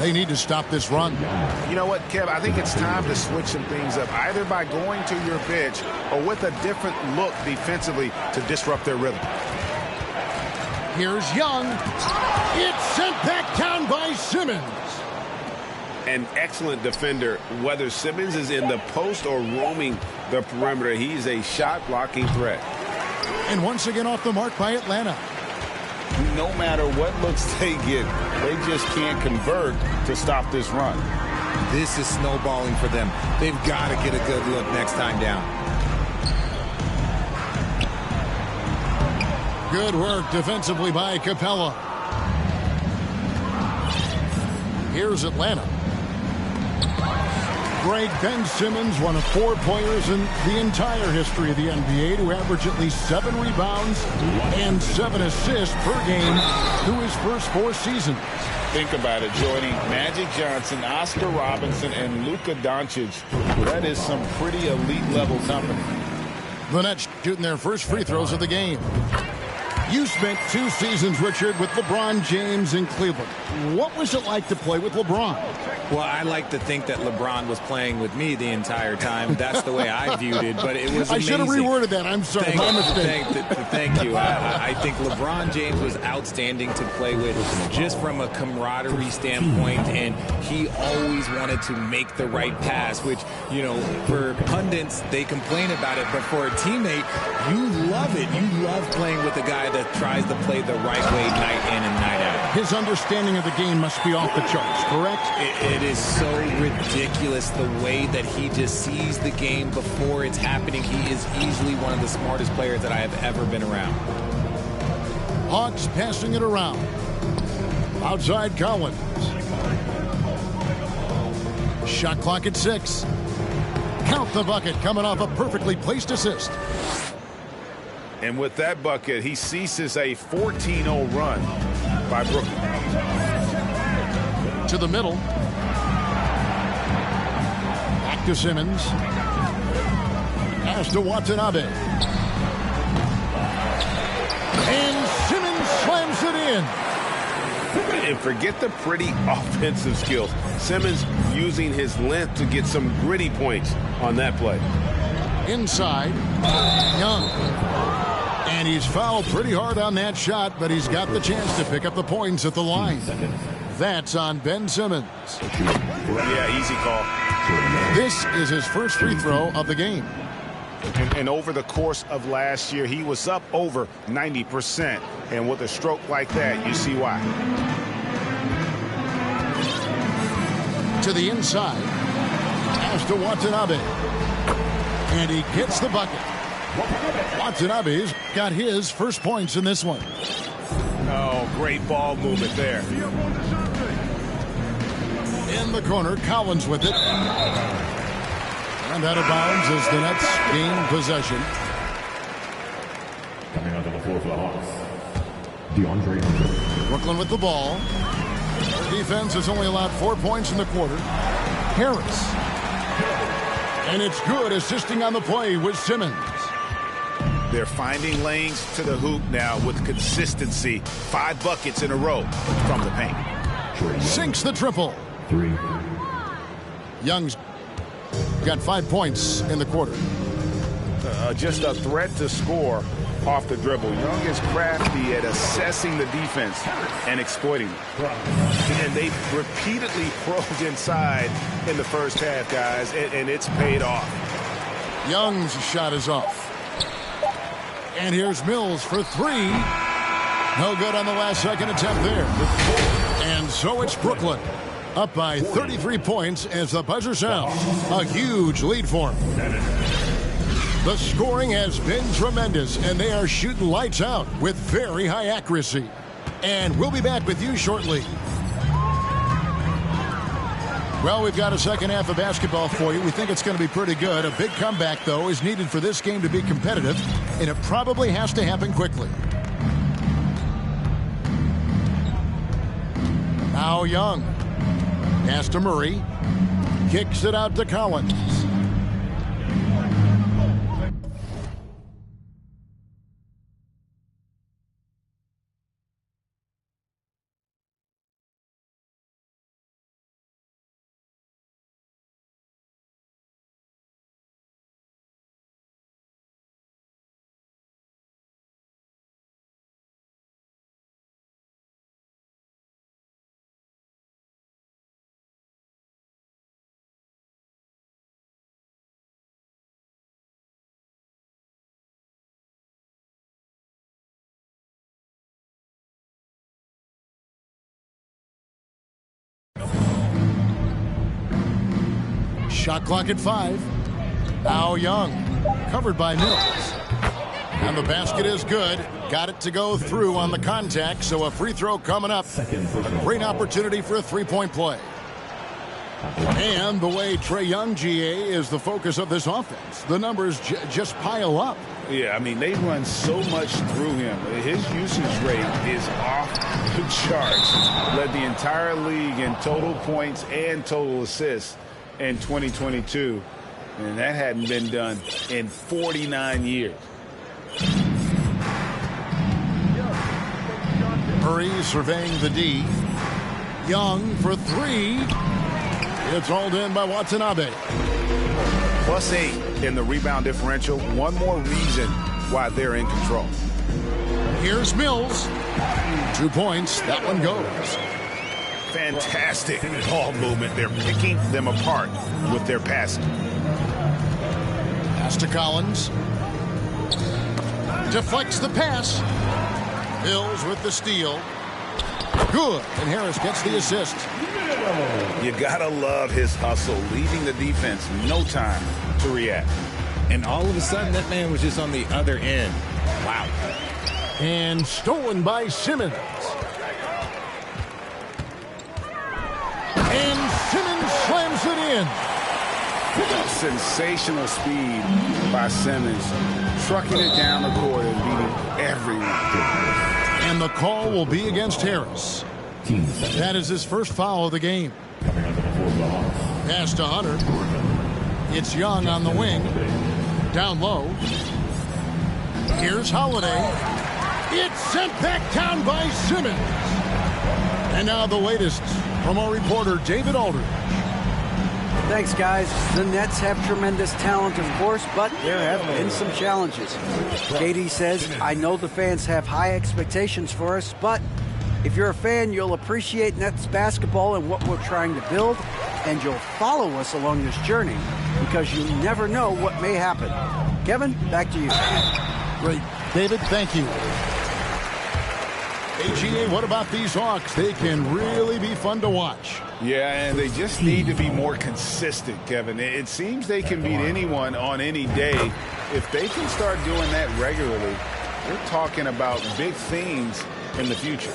They need to stop this run. You know what, Kev? I think it's time to switch some things up, either by going to your bench or with a different look defensively to disrupt their rhythm. Here's Young. It's sent back down by Simmons. An excellent defender, whether Simmons is in the post or roaming the perimeter. He's a shot-blocking threat. And once again off the mark by Atlanta. No matter what looks they get, they just can't convert to stop this run. This is snowballing for them. They've got to get a good look next time down. Good work defensively by Capella. Here's Atlanta. Greg, Ben Simmons, one of 4 players in the entire history of the NBA to average at least 7 rebounds and 7 assists per game through his first 4 seasons. Think about it, joining Magic Johnson, Oscar Robinson, and Luka Doncic. That is some pretty elite-level company. The Nets shooting their first free throws of the game. You spent 2 seasons, Richard, with LeBron James in Cleveland. What was it like to play with LeBron? Well, I like to think that LeBron was playing with me the entire time. That's the way I viewed it, but it was amazing. I should have reworded that. I'm sorry. My mistake. Thank you. I think LeBron James was outstanding to play with just from a camaraderie standpoint, and he always wanted to make the right pass, which, you know, for pundits, they complain about it, but for a teammate, you love it. You love playing with a guy that tries to play the right way night in and night out. His understanding of the game must be off the charts, correct? It is so ridiculous the way that he just sees the game before it's happening. He is easily one of the smartest players that I have ever been around. Hawks passing it around. Outside Collins. Shot clock at 6. Count the bucket coming off a perfectly placed assist. And with that bucket, he ceases a 14-0 run by Brooklyn. To the middle. Back to Simmons. Pass to Watanabe. And Simmons slams it in. And forget the pretty offensive skills. Simmons using his length to get some gritty points on that play. Inside. Young. And he's fouled pretty hard on that shot, but he's got the chance to pick up the points at the line. That's on Ben Simmons. Yeah, easy call. This is his first free throw of the game. And over the course of last year, he was up over 90%. And with a stroke like that, you see why. To the inside. Pass to Watanabe. And he gets the bucket. Watanabe's got his first points in this one. Oh, great ball movement there. In the corner, Collins with it. And out of bounds as the Nets gain possession. Coming out on the floor for the Hawks, DeAndre Hunter. Brooklyn with the ball. Defense has only allowed 4 points in the quarter. Harris. And it's good, assisting on the play with Simmons. They're finding lanes to the hoop now with consistency. 5 buckets in a row from the paint. Sinks the triple. 3. Young's got 5 points in the quarter. Just a threat to score off the dribble. Young is crafty at assessing the defense and exploiting it. And they've repeatedly probed inside in the first half, guys, and it's paid off. Young's shot is off. And here's Mills for 3. No good on the last second attempt there. And so it's Brooklyn. Up by 33 points as the buzzer sounds. A huge lead for them. The scoring has been tremendous, and they are shooting lights out with very high accuracy. And we'll be back with you shortly. Well, we've got a second half of basketball for you. We think it's going to be pretty good. A big comeback, though, is needed for this game to be competitive, and it probably has to happen quickly. Now Young. Pass to Murray. Kicks it out to Collins. Shot clock at 5. Now Young, covered by Mills. And the basket is good. Got it to go through on the contact, so a free throw coming up. A great opportunity for a three-point play. And the way Trae Young, GA, is the focus of this offense. The numbers just pile up. Yeah, I mean, they run so much through him. His usage rate is off the charts. Led the entire league in total points and total assists in 2022. And that hadn't been done in 49 years. Murray surveying the D. Young for 3. It's hauled in by Watanabe. +8 in the rebound differential. One more reason why they're in control. Here's Mills. 2 points. That one goes. Fantastic ball movement. They're picking them apart with their passing. Pass to Collins. Deflects the pass. Mills with the steal. Good. And Harris gets the assist. You gotta love his hustle, leaving the defense no time to react. And all of a sudden, that man was just on the other end. Wow. And stolen by Simmons. And Simmons slams it in. Sensational speed by Simmons, trucking it down the court and beating everyone. And the call will be against Harris. That is his first foul of the game. Pass to Hunter. It's Young on the wing. Down low. Here's Holiday. It's sent back down by Simmons. And now the latest from our reporter, David Aldridge. Thanks, guys. The Nets have tremendous talent, of course, but there have been some challenges. KD says, I know the fans have high expectations for us, but if you're a fan, you'll appreciate Nets basketball and what we're trying to build, and you'll follow us along this journey because you never know what may happen. Kevin, back to you. Great. David, thank you. AGA, what about these Hawks? They can really be fun to watch. Yeah, and they just need to be more consistent, Kevin. It seems they can beat anyone on any day. If they can start doing that regularly, we're talking about big things in the future.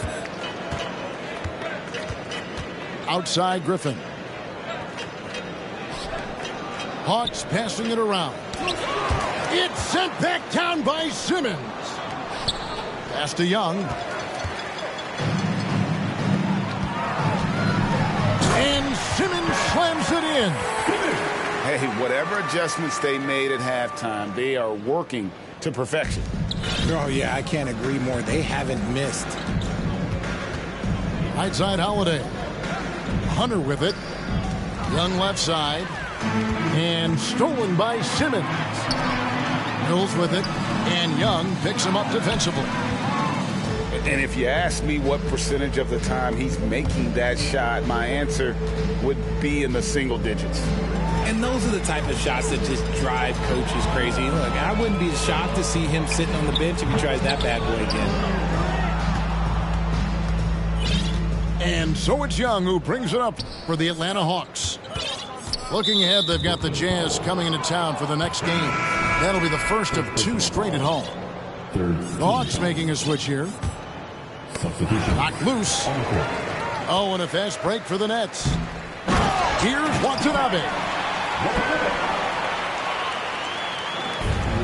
Outside Griffin. Hawks passing it around. It's sent back down by Simmons. Pass to Young. And Simmons slams it in. Hey, whatever adjustments they made at halftime, they are working to perfection. Oh, yeah, I can't agree more. They haven't missed. Right side Holiday. Hunter with it. Young left side. And stolen by Simmons. Mills with it. And Young picks him up defensively. And if you ask me what percentage of the time he's making that shot, my answer would be in the single digits. And those are the type of shots that just drive coaches crazy. Look, I wouldn't be shocked to see him sitting on the bench if he tries that bad boy again. And so it's Young who brings it up for the Atlanta Hawks. Looking ahead, they've got the Jazz coming into town for the next game. That'll be the first of 2 straight at home. The Hawks making a switch here. Knocked loose. Oh, and a fast break for the Nets. Here's Watanabe.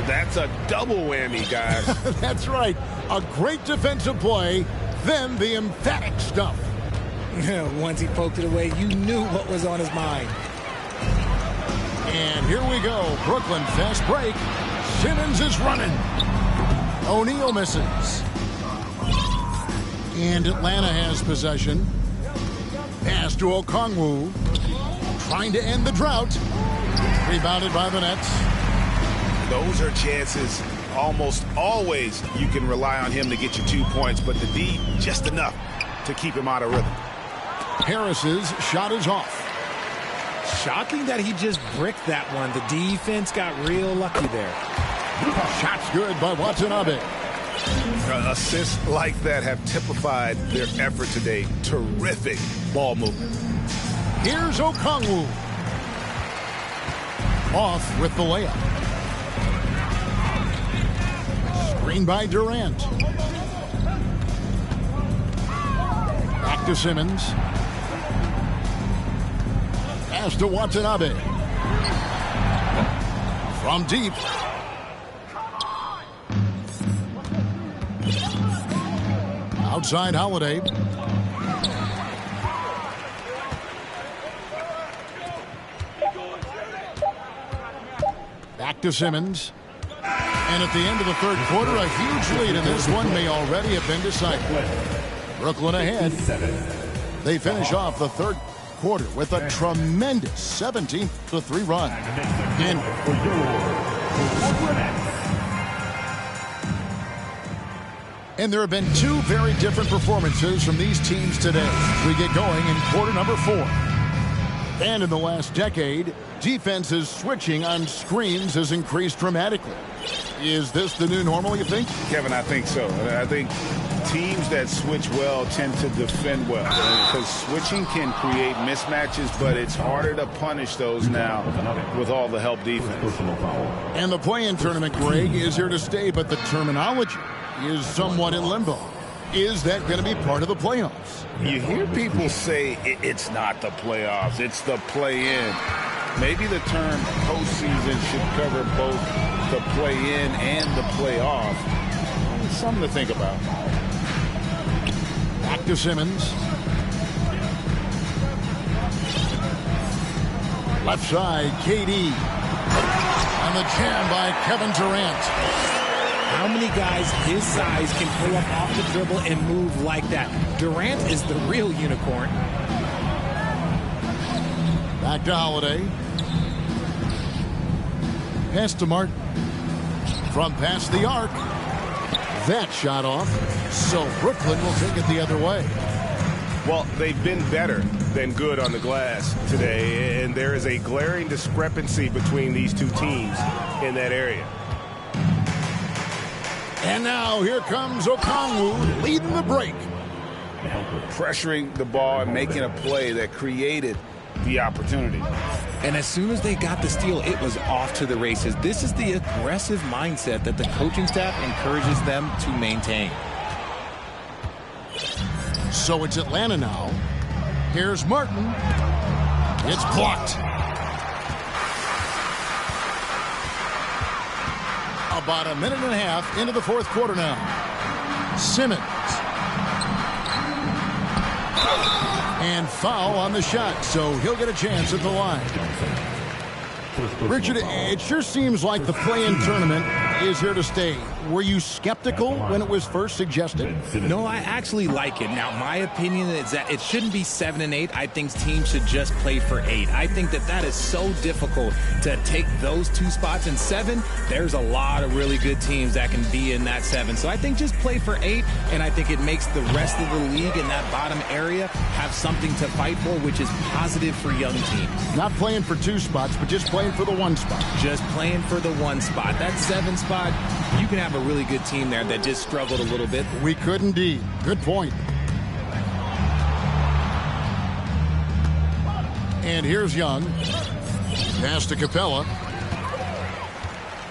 That's a double whammy, guys. That's right. A great defensive play, then the emphatic stuff. Once he poked it away, you knew what was on his mind. And here we go. Brooklyn fast break. Simmons is running. O'Neal misses. And Atlanta has possession. Pass to Okongwu. Trying to end the drought. Rebounded by the Nets. Those are chances almost always you can rely on him to get you 2 points, but the D, just enough to keep him out of rhythm. Harris's shot is off. Shocking that he just bricked that one. The defense got real lucky there. Shot's good by Watanabe. Assists like that have typified their effort today. Terrific ball movement. Here's Okongwu. Off with the layup. Screen by Durant. Back to Simmons. Pass to Watanabe. From deep. Outside Holiday. Back to Simmons. And at the end of the third quarter, a huge lead, and this one may already have been decided. Brooklyn ahead. They finish off the third quarter with a tremendous 17-3 run. And there have been two very different performances from these teams today. We get going in quarter number 4. And in the last decade, defenses switching on screens has increased dramatically. Is this the new normal, you think? Kevin, I think so. I think teams that switch well tend to defend well, because switching can create mismatches, but it's harder to punish those now with all the help defense. And the play-in tournament, Greg, is here to stay, but the terminology is somewhat in limbo. Is that going to be part of the playoffs? You hear people say it's not the playoffs, it's the play-in. Maybe the term postseason should cover both the play-in and the playoff. Something to think about. Back to Simmons. Left side, KD. On the jam by Kevin Durant. How many guys his size can pull up off the dribble and move like that? Durant is the real unicorn. Back to Holiday. Pass to Martin. From past the arc. That shot off. So Brooklyn will take it the other way. Well, they've been better than good on the glass today, and there is a glaring discrepancy between these two teams in that area. And now here comes Okongwu leading the break. Pressuring the ball and making a play that created the opportunity. And as soon as they got the steal, it was off to the races. This is the aggressive mindset that the coaching staff encourages them to maintain. So it's Atlanta now. Here's Martin. It's blocked. About a minute and a half into the fourth quarter now. Simmons. And foul on the shot, so he'll get a chance at the line. Richard, it sure seems like the play-in tournament is here to stay. Were you skeptical when it was first suggested? No, I actually like it. Now, my opinion is that it shouldn't be 7 and 8. I think teams should just play for 8. I think that is so difficult to take those 2 spots. In 7, there's a lot of really good teams that can be in that 7. So I think just play for 8, and I think it makes the rest of the league in that bottom area have something to fight for, which is positive for young teams. Not playing for 2 spots, but just playing for the 1 spot. Just playing for the 1 spot. That 7 spot, you can have a really good team there that just struggled a little bit. We could indeed. Good point. And here's Young. Pass to Capella.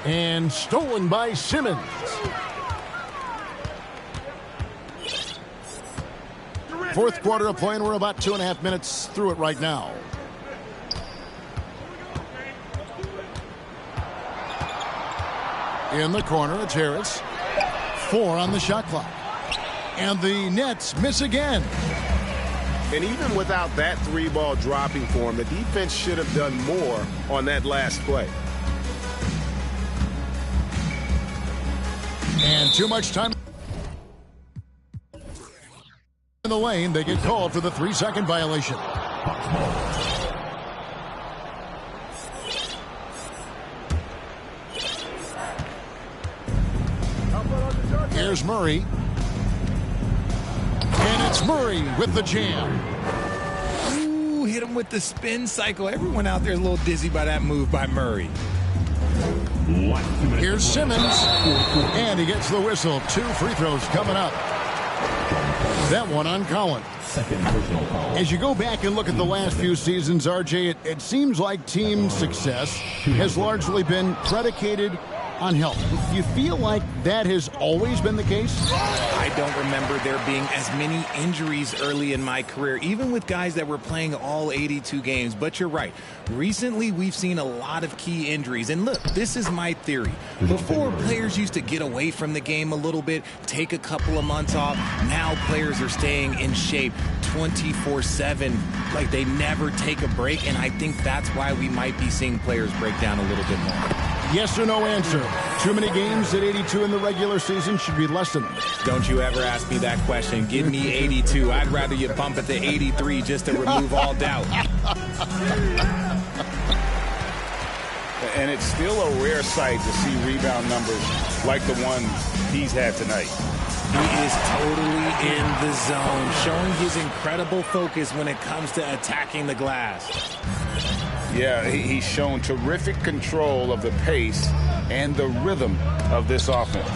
And stolen by Simmons. Fourth quarter of play, and we're about 2.5 minutes through it right now. In the corner, it's Harris. 4 on the shot clock. And the Nets miss again. And even without that 3-ball dropping for him, the defense should have done more on that last play. And too much time in the lane. They get called for the 3-second violation. Here's Murray. And it's Murray with the jam. Ooh, hit him with the spin cycle. Everyone out there is a little dizzy by that move by Murray. Here's Simmons. And he gets the whistle. 2 free throws coming up. That one on Collins. Second personal foul. As you go back and look at the last few seasons, RJ, it seems like team success has largely been predicated on health. Do you feel like that has always been the case? I don't remember there being as many injuries early in my career, even with guys that were playing all 82 games. But you're right. Recently, we've seen a lot of key injuries. And look, this is my theory. Before, players used to get away from the game a little bit, take a couple of months off. Now players are staying in shape 24/7, like they never take a break. And I think that's why we might be seeing players break down a little bit more. Yes or no answer. Too many games at 82 in the regular season should be less than that. Don't you ever ask me that question. Give me 82. I'd rather you bump it to 83 just to remove all doubt. And it's still a rare sight to see rebound numbers like the one he's had tonight. He is totally in the zone, showing his incredible focus when it comes to attacking the glass. Yeah, he's shown terrific control of the pace and the rhythm of this offense.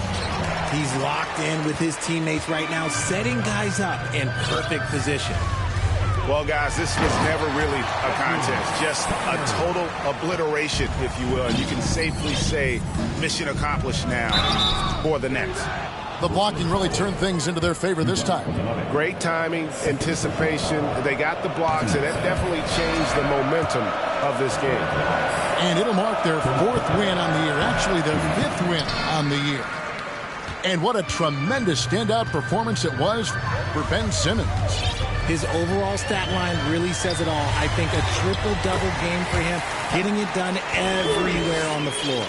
He's locked in with his teammates right now, setting guys up in perfect position. Well, guys, this was never really a contest, just a total obliteration, if you will. And you can safely say mission accomplished now for the Nets. The blocking really turned things into their favor this time. Great timing, anticipation. They got the blocks, and that definitely changed the momentum of this game. And it'll mark their 4th win on the year, actually their 5th win on the year. And what a tremendous standout performance it was for Ben Simmons. His overall stat line really says it all. I think a triple-double game for him, getting it done everywhere on the floor.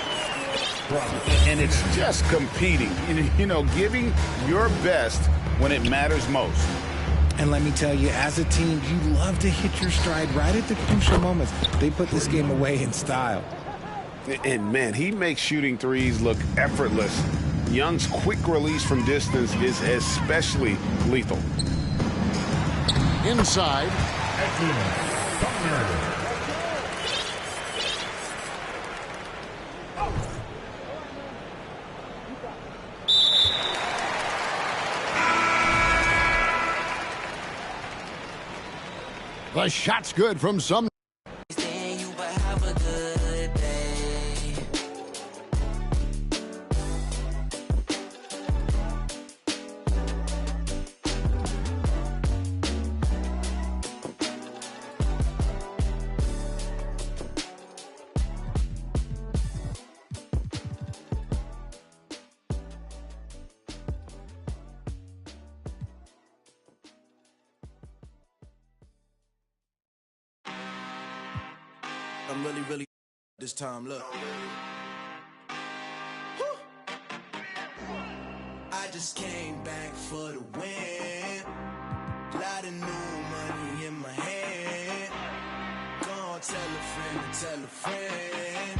And it's just competing, you know, giving your best when it matters most. And let me tell you, as a team, you love to hit your stride right at the crucial moments. They put this game away in style. And, man, he makes shooting threes look effortless. Young's quick release from distance is especially lethal. Inside. The shot's good from some. I'm really this time, look. I just came back for the win. Lot of new money in my hand. Gonna tell a friend to tell a friend.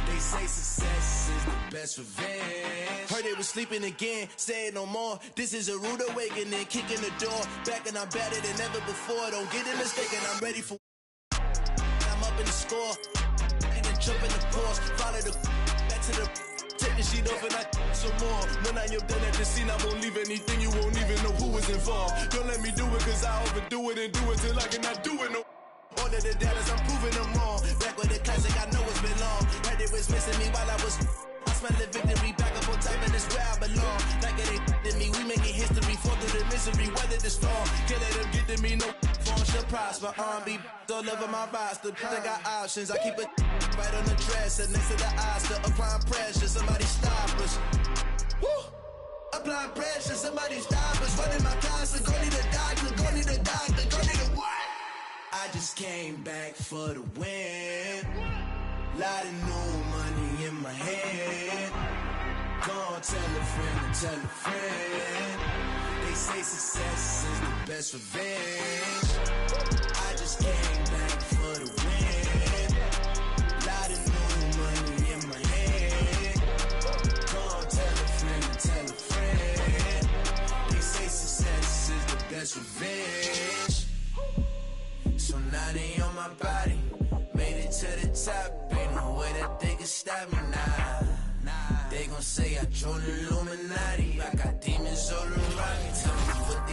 They say success is the best revenge. Heard they was sleeping again, say it no more. This is a rude awakening, kicking the door. Back and I'm better than ever before. Don't get it mistaken, I'm ready for. I'm up in the score, and then jump in the course. Follow the back to the. Take the sheet off and I some more. When I am done at the scene, I won't leave anything. You won't even know who was involved. Don't let me do it, cause I overdo it and do it till I cannot do it no. All of the doubters, I'm proving them wrong. Back with the classic, I know it's been long. Heard it was missing me while I was. I smell the victory back up on top, and it's where I belong. Like it ain't to me, we making history. Fall through the misery, weather the storm. Can't let them get to me, no phone should prosper. R&B all over my roster. They got options, I keep it right on the dresser. Next to the Oscar, applying pressure. Somebody stop us. Woo! Applying pressure, somebody stop us. Running my closet, go need a doctor, go need a doctor, go need a what? I just came back for the win. Lot of new money in my hand. Gonna tell a friend and tell a friend. They say success is the best revenge. I just came back for the win. Lot of new money in my hand. Gonna tell a friend and tell a friend. They say success is the best revenge. So now they on my body, made it to the top. Ain't no way that they can stop me now. They gon' say I joined the Illuminati. I got demons all around me. Tell me what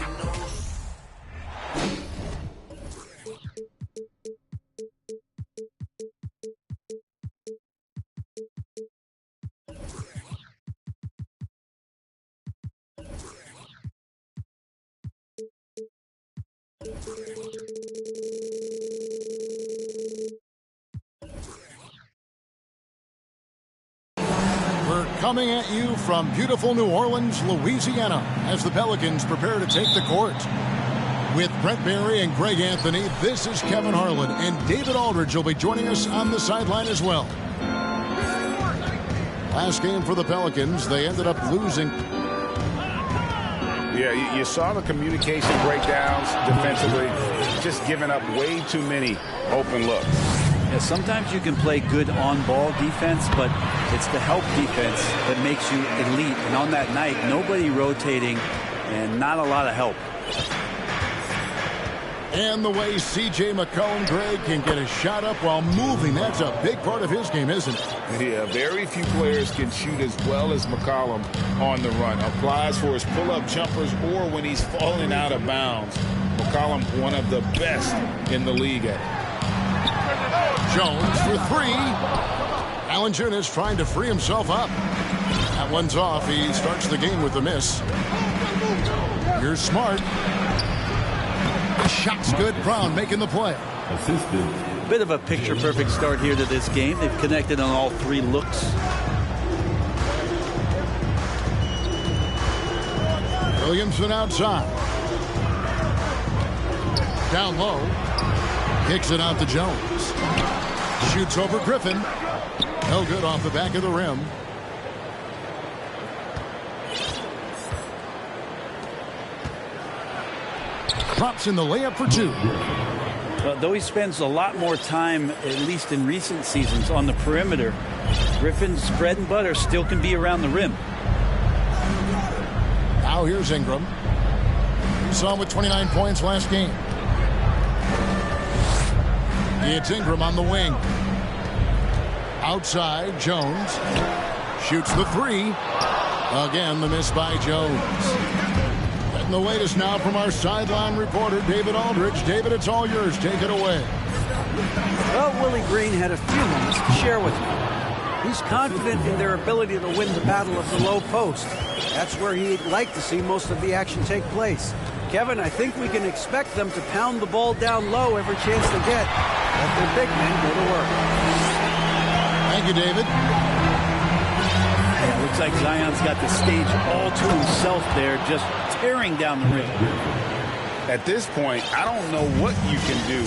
We're coming at you from beautiful New Orleans, Louisiana, as the Pelicans prepare to take the court. With Brent Barry and Greg Anthony, this is Kevin Harlan, and David Aldridge will be joining us on the sideline as well. Last game for the Pelicans, they ended up losing. Yeah, you saw the communication breakdowns defensively, just giving up way too many open looks. Yeah, sometimes you can play good on-ball defense, but it's the help defense that makes you elite. And on that night, nobody rotating and not a lot of help. And the way C.J. McCollum, Greg, can get a shot up while moving, that's a big part of his game, isn't it? Yeah, very few players can shoot as well as McCollum on the run. Applies for his pull-up jumpers or when he's falling out of bounds. McCollum, one of the best in the league at it. Jones for three. Valanciunas trying to free himself up. That one's off. He starts the game with a miss. Here's Smart. The shot's good. Brown making the play. Bit of a picture-perfect start here to this game. They've connected on all three looks. Williamson outside. Down low. Kicks it out to Jones. Shoots over Griffin. No good off the back of the rim. Drops in the layup for two. Though he spends a lot more time, at least in recent seasons, on the perimeter, Griffin's bread and butter still can be around the rim. Now here's Ingram. You saw him with 29 points last game. It's Ingram on the wing. Outside, Jones. Shoots the three. Again, the miss by Jones. And the latest now from our sideline reporter, David Aldridge. David, it's all yours. Take it away. Well, Willie Green had a few moments to share with me. He's confident in their ability to win the battle of the low post. That's where he'd like to see most of the action take place. Kevin, I think we can expect them to pound the ball down low every chance they get. Let their big men go to work. Thank you, David. Yeah, looks like Zion's got the stage all to himself there, just tearing down the rim. At this point, I don't know what you can do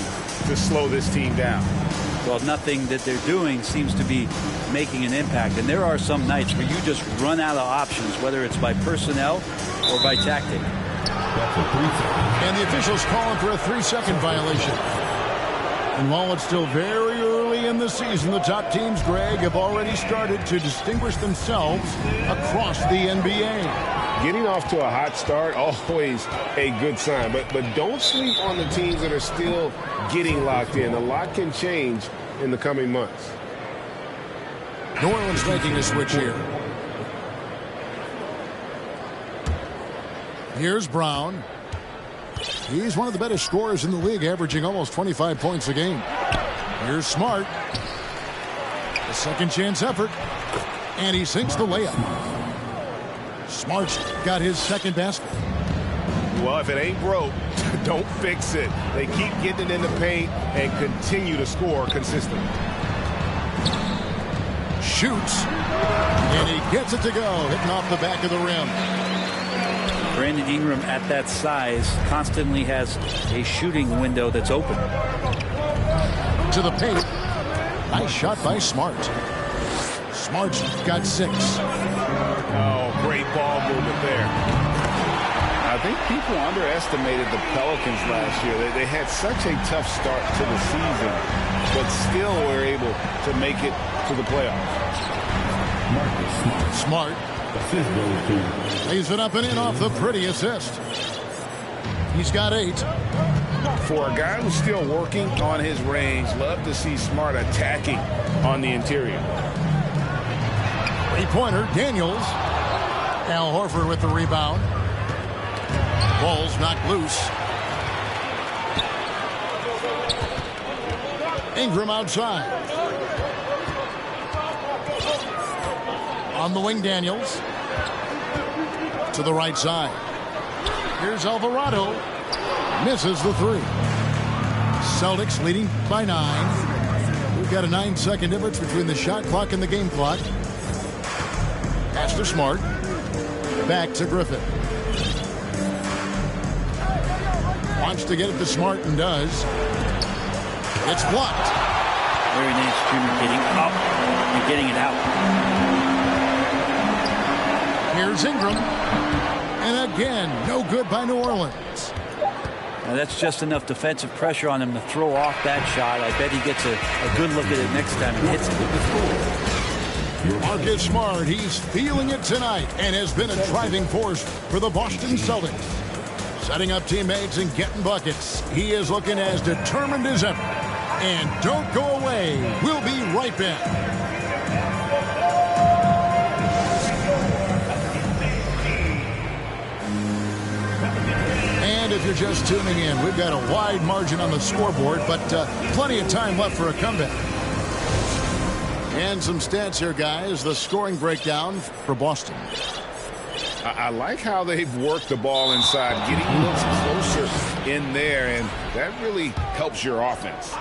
to slow this team down. Well, nothing that they're doing seems to be making an impact. And there are some nights where you just run out of options, whether it's by personnel or by tactic. And the officials calling for a 3-second violation. And while it's still very early in the season, the top teams, Greg, have already started to distinguish themselves across the NBA. Getting off to a hot start, always a good sign. But don't sleep on the teams that are still getting locked in. A lot can change in the coming months. New Orleans making a switch here. Here's Brown. He's one of the better scorers in the league, averaging almost 25 points a game. Here's Smart. A second chance effort. And he sinks the layup. Smart's got his second basket. Well, if it ain't broke, don't fix it. They keep getting it in the paint and continue to score consistently. Shoots. And he gets it to go, hitting off the back of the rim. Brandon Ingram at that size constantly has a shooting window that's open. To the paint. Nice shot by Smart. Smart's got 6. Oh, great ball movement there. I think people underestimated the Pelicans last year. They had such a tough start to the season, but still were able to make it to the playoffs. Smart. Lays it up and in off the pretty assist. He's got 8. For a guy who's still working on his range, love to see Smart attacking on the interior. 3-pointer, Daniels. Al Horford with the rebound. Ball's knocked loose. Ingram outside. On the wing, Daniels. To the right side. Here's Alvarado. Misses the three. Celtics leading by 9. We've got a 9-second difference between the shot clock and the game clock. Pass to Smart. Back to Griffin. Wants to get it to Smart and does. It's blocked. Very nice, Jimmy, getting up and getting it out. Here's Ingram. And again, no good by New Orleans. Now that's just enough defensive pressure on him to throw off that shot. I bet he gets a good look at it next time and hits it. Marcus Smart, he's feeling it tonight and has been a driving force for the Boston Celtics. Setting up teammates and getting buckets. He is looking as determined as ever. And don't go away. We'll be right back. And if you're just tuning in, we've got a wide margin on the scoreboard, but plenty of time left for a comeback. And some stats here, guys. The scoring breakdown for Boston. I like how they've worked the ball inside, getting looks closer in there, and that really helps your offense.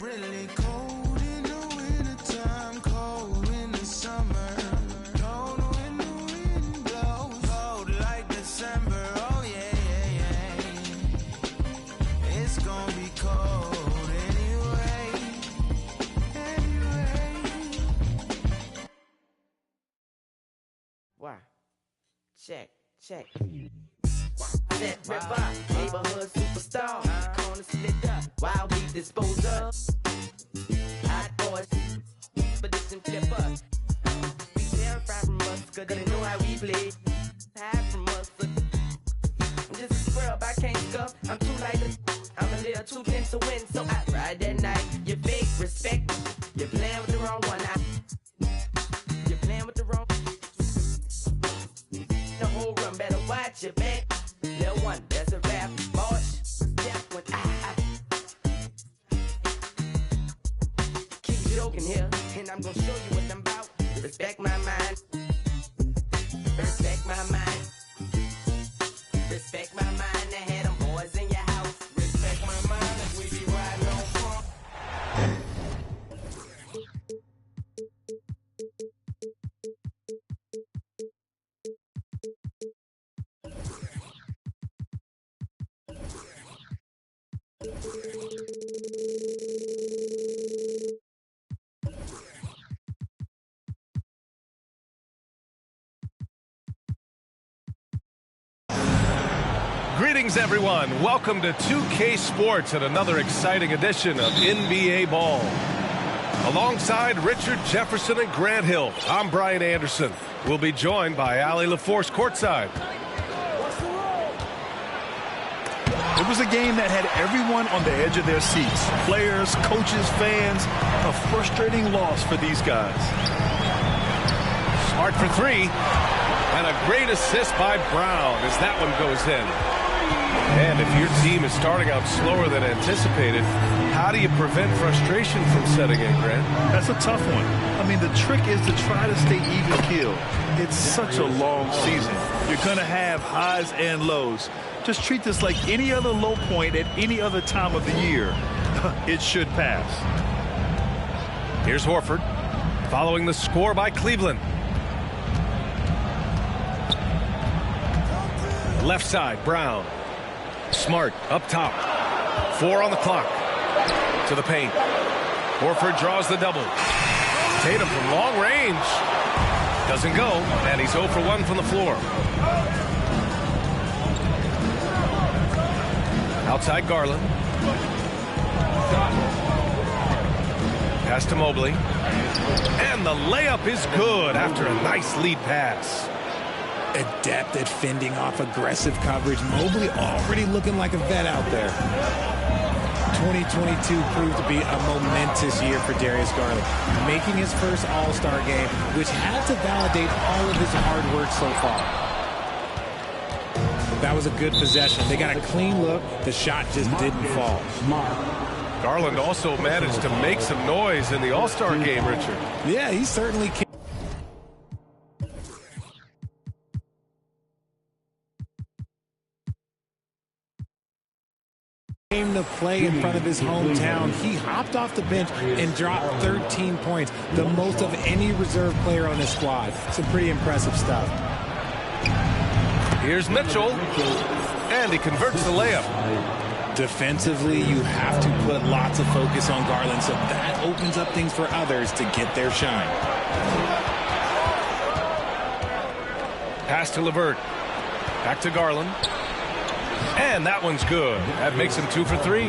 Really cold in the wintertime, cold in the summer, cold when the wind blows, cold like December. Oh yeah. It's gonna be cold anyway. Why? Check. That ripper, neighborhood superstar. Corner split up, while we dispose of. Hot boys, but it's in flipper. We terrified from us, cause they know how we play. Hide from us, I'm just a scrub, I can't scuff. I'm too light, I'm a little too bent to win. So I ride that night, you fake respect. You're playing with the wrong one. You're playing with the wrong. The whole run, better watch your back. Little one, that's a rap, boss. Step when I keep joking here, and I'm gonna show you what I'm about. Respect my mind. Respect my mind. Respect my mind. They had them boys in your house. Respect my mind as we be riding on front. Greetings, everyone. Welcome to 2K Sports and another exciting edition of NBA Ball. Alongside Richard Jefferson and Grant Hill, I'm Brian Anderson. We'll be joined by Allie LaForce courtside. It was a game that had everyone on the edge of their seats. Players, coaches, fans. A frustrating loss for these guys. Smart for three. And a great assist by Brown as that one goes in. And if your team is starting out slower than anticipated, how do you prevent frustration from setting in, Grant? That's a tough one. I mean, the trick is to try to stay even-keeled. It's such a long season. You're going to have highs and lows. Just treat this like any other low point at any other time of the year. It should pass. Here's Horford, following the score by Cleveland. Left side, Brown. Smart up top. 4 on the clock. To the paint. Horford draws the double. Tatum from long range. Doesn't go, and he's 0 for 1 from the floor. Outside Garland. Pass to Mobley. And the layup is good after a nice lead pass. Adept at fending off aggressive coverage. Mobley already looking like a vet out there. 2022 proved to be a momentous year for Darius Garland, making his first All-Star game, which had to validate all of his hard work so far. That was a good possession. They got a clean look. The shot just didn't fall. Garland also managed to make some noise in the All-Star game, Richard. Yeah, he certainly can. Came to play in front of his hometown. He hopped off the bench and dropped 13 points, the most of any reserve player on his squad. Some pretty impressive stuff. Here's Mitchell, and he converts the layup. Defensively, you have to put lots of focus on Garland, so that opens up things for others to get their shine. Pass to LeVert. Back to Garland. And that one's good. That makes him 2 for 3.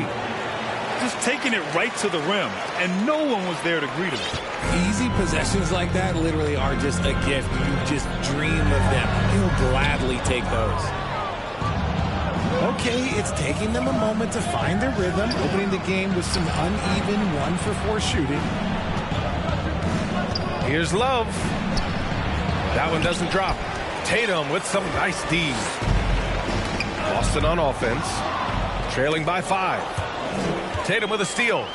Just taking it right to the rim, and no one was there to greet him. Easy possessions like that literally are just a gift. You just dream of them. He'll gladly take those. Okay, it's taking them a moment to find their rhythm, opening the game with some uneven 1-for-4 shooting. Here's Love. That one doesn't drop. Tatum with some nice D's. Boston on offense, trailing by 5. Tatum with a steal.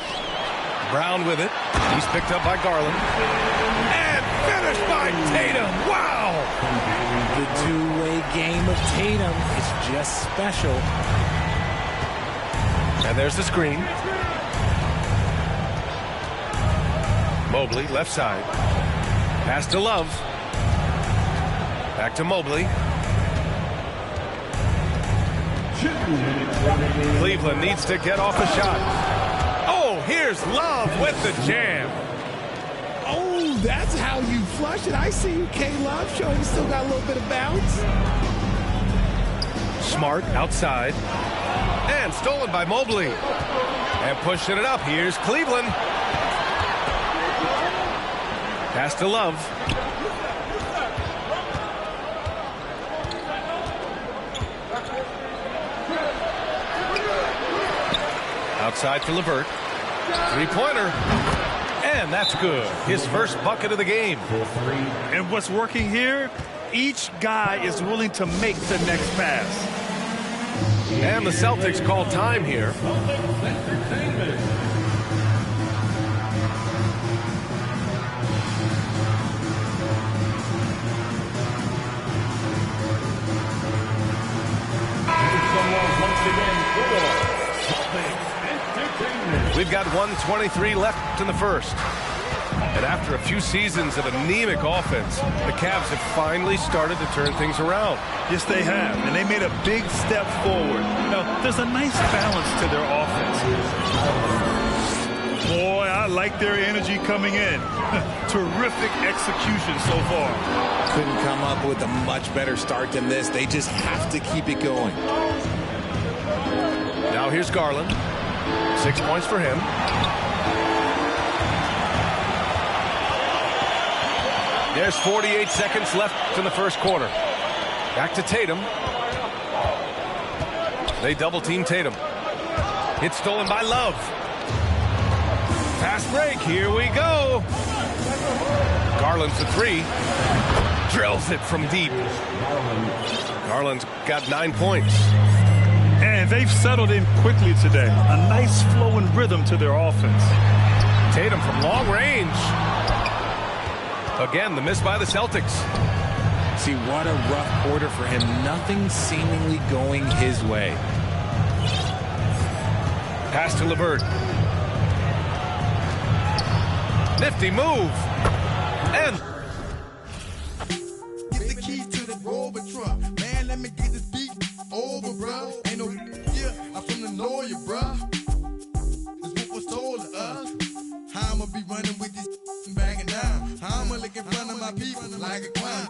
Brown with it. He's picked up by Garland. And finished by Tatum. Wow! The two-way game of Tatum is just special. And there's the screen. Mobley, left side. Pass to Love. Back to Mobley. Cleveland needs to get off a shot. Oh, here's Love with the jam. Oh, that's how you flush it. I see you, K-Love, showing you still got a little bit of bounce. Smart outside. And stolen by Mobley. And pushing it up. Here's Cleveland. Pass to Love. Outside to LeVert. Three-pointer. And that's good. His first bucket of the game. And what's working here? Each guy is willing to make the next pass. And the Celtics call time here. We've got 1:23 left in the first. And after a few seasons of anemic offense, the Cavs have finally started to turn things around. Yes, they have. And they made a big step forward. Now, there's a nice balance to their offense. Boy, I like their energy coming in. Terrific execution so far. Couldn't come up with a much better start than this. They just have to keep it going. Now here's Garland. 6 points for him. There's 48 seconds left in the first quarter. Back to Tatum. They double team Tatum. It's stolen by Love. Fast break. Here we go. Garland for 3. Drills it from deep. Garland's got 9 points. And they've settled in quickly today. A nice flowing rhythm to their offense. Tatum from long range. Again, the miss by the Celtics. See, what a rough quarter for him. Nothing seemingly going his way. Pass to LeVert. Nifty move. And Get the keys to the Rover truck. Man, let me get this beat over, bro. Ain't no yeah, I'm from the lawyer, bro. This what was told to us. How I'ma be running with this and banging down. How I'ma look in front of my people like a clown.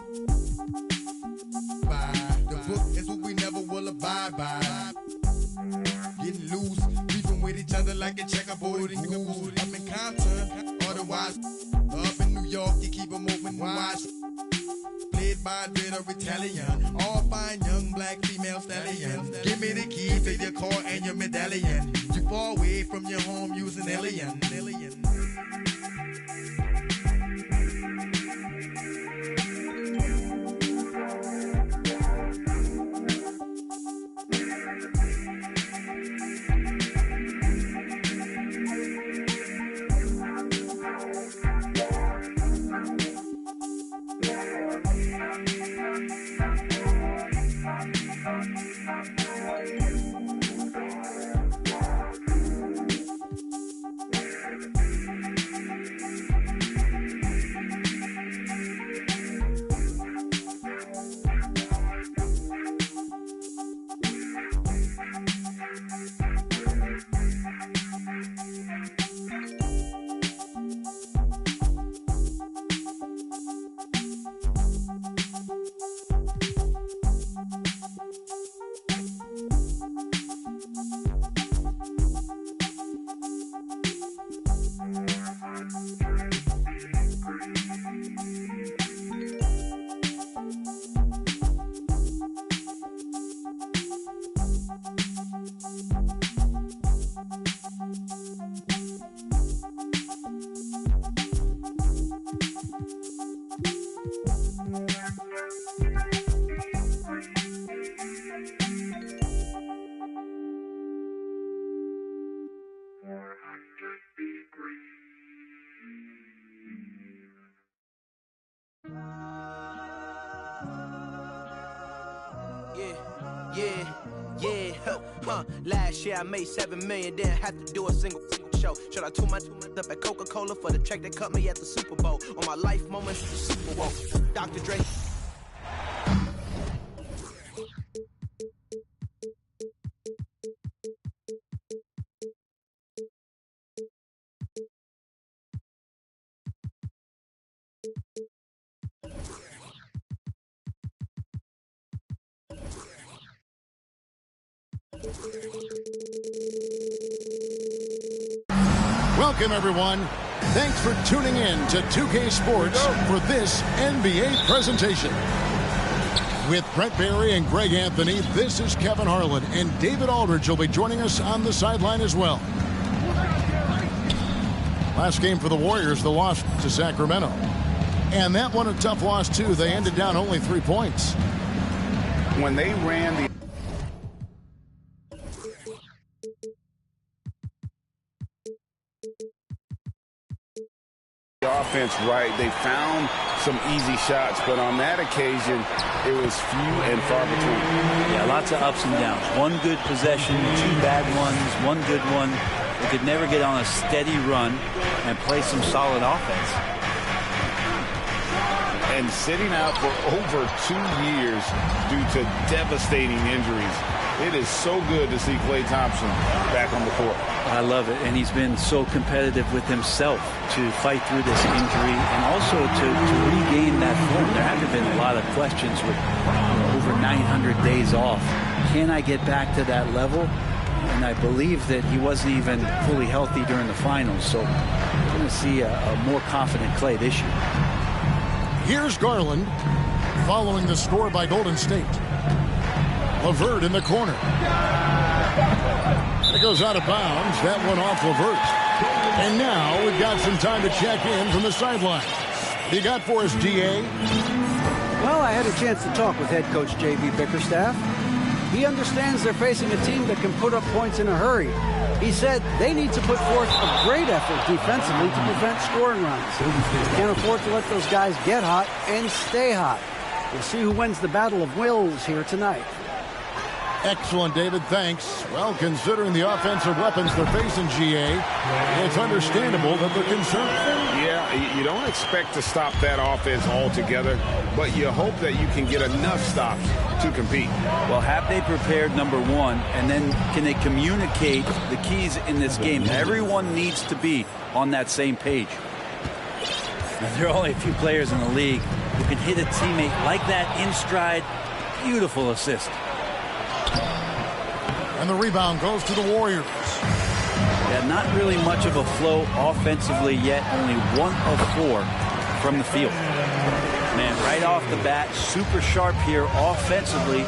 The book is what we never will abide by. Getting loose, beefing with each other like a checkerboard and goose. I'm in Compton, otherwise up in New York, you keep them open and watch. Played by a dread or Italian, all fine young black female stallions. Give me the keys to your car and your medallion. You far away from your home using alien. Last year I made $7 million, didn't have to do a single show. Shout out to my up at Coca-Cola for the check that cut me at the Super Bowl. On my life moments, the Super Bowl. Dr. Dre. Welcome, everyone. Thanks for tuning in to 2K Sports for this NBA presentation. With Brent Barry and Greg Anthony, this is Kevin Harlan, and David Aldridge will be joining us on the sideline as well. Last game for the Warriors, the loss to Sacramento. And that one a tough loss, too. They ended down only 3 points. When they ran the offense right, they found some easy shots, but on that occasion it was few and far between. Yeah, lots of ups and downs. One good possession, 2 bad ones, 1 good one. They could never get on a steady run and play some solid offense. And sitting out for over 2 years due to devastating injuries. It is so good to see Klay Thompson back on the court. I love it, and he's been so competitive with himself to fight through this injury and also to regain that form. There haven't been a lot of questions with over 900 days off. Can I get back to that level? And I believe that he wasn't even fully healthy during the finals, so we're going to see a more confident Klay this year. Here's Garland following the score by Golden State. LeVert in the corner. It goes out of bounds. That one off LeVert. And now we've got some time to check in from the sideline. What you got for us, DA? Well, I had a chance to talk with head coach J.B. Bickerstaff. He understands they're facing a team that can put up points in a hurry. He said they need to put forth a great effort defensively to prevent scoring runs. Can't afford to let those guys get hot and stay hot. We'll see who wins the battle of wills here tonight. Excellent, David. Thanks. Well, considering the offensive weapons they're facing, GA, it's understandable that they're concerned. Yeah, you don't expect to stop that offense altogether, but you hope that you can get enough stops to compete. Well, have they prepared number one, and then can they communicate the keys in this game? Everyone needs to be on that same page. Now, there are only a few players in the league who can hit a teammate like that in stride. Beautiful assist. And the rebound goes to the Warriors. Yeah, not really much of a flow offensively yet. Only 1 of 4 from the field. Man, right off the bat, super sharp here offensively.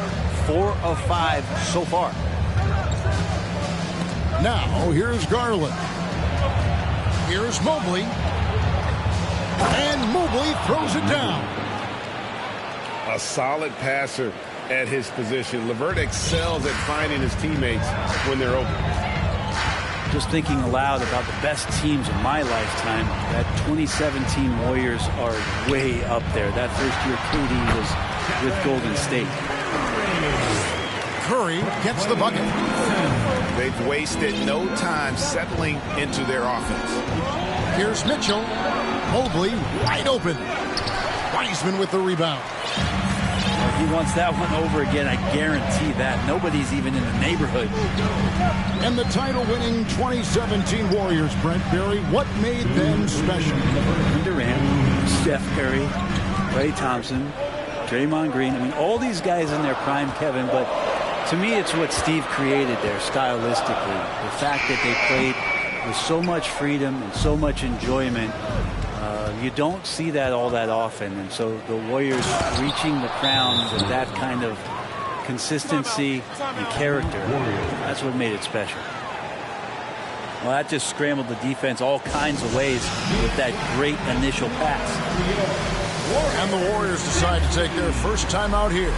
4 of 5 so far. Now, here's Garland. Here's Mobley. And Mobley throws it down. A solid passer at his position. LeVert excels at finding his teammates when they're open. Just thinking aloud about the best teams of my lifetime, that 2017 Warriors are way up there. That first year KD was with Golden State. Curry gets the bucket. They've wasted no time settling into their offense. Here's Mitchell. Mobley wide open. Wiseman with the rebound. He wants that one over again, I guarantee that. Nobody's even in the neighborhood. And the title-winning 2017 Warriors, Brent Barry, what made them special? Durant, Steph Curry, Klay Thompson, Draymond Green. I mean, all these guys in their prime, Kevin, but to me it's what Steve created there stylistically. The fact that they played with so much freedom and so much enjoyment. You don't see that all that often, and so the Warriors reaching the crown with that kind of consistency and character, that's what made it special. Well, that just scrambled the defense all kinds of ways with that great initial pass. And the Warriors decide to take their first time out here.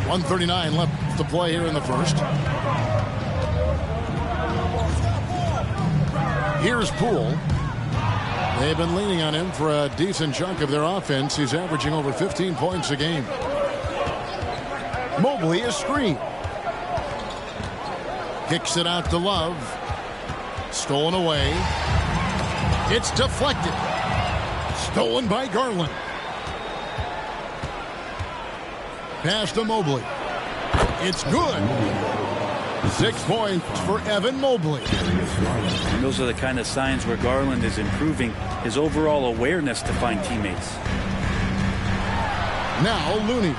1:39 left to play here in the first. Here's Poole. They've been leaning on him for a decent chunk of their offense. He's averaging over 15 points a game. Mobley is screen. Kicks it out to Love. Stolen away. It's deflected. Stolen by Garland. Pass to Mobley. It's good. 6 points for Evan Mobley. And those are the kind of signs where Garland is improving his overall awareness to find teammates. Now Looney.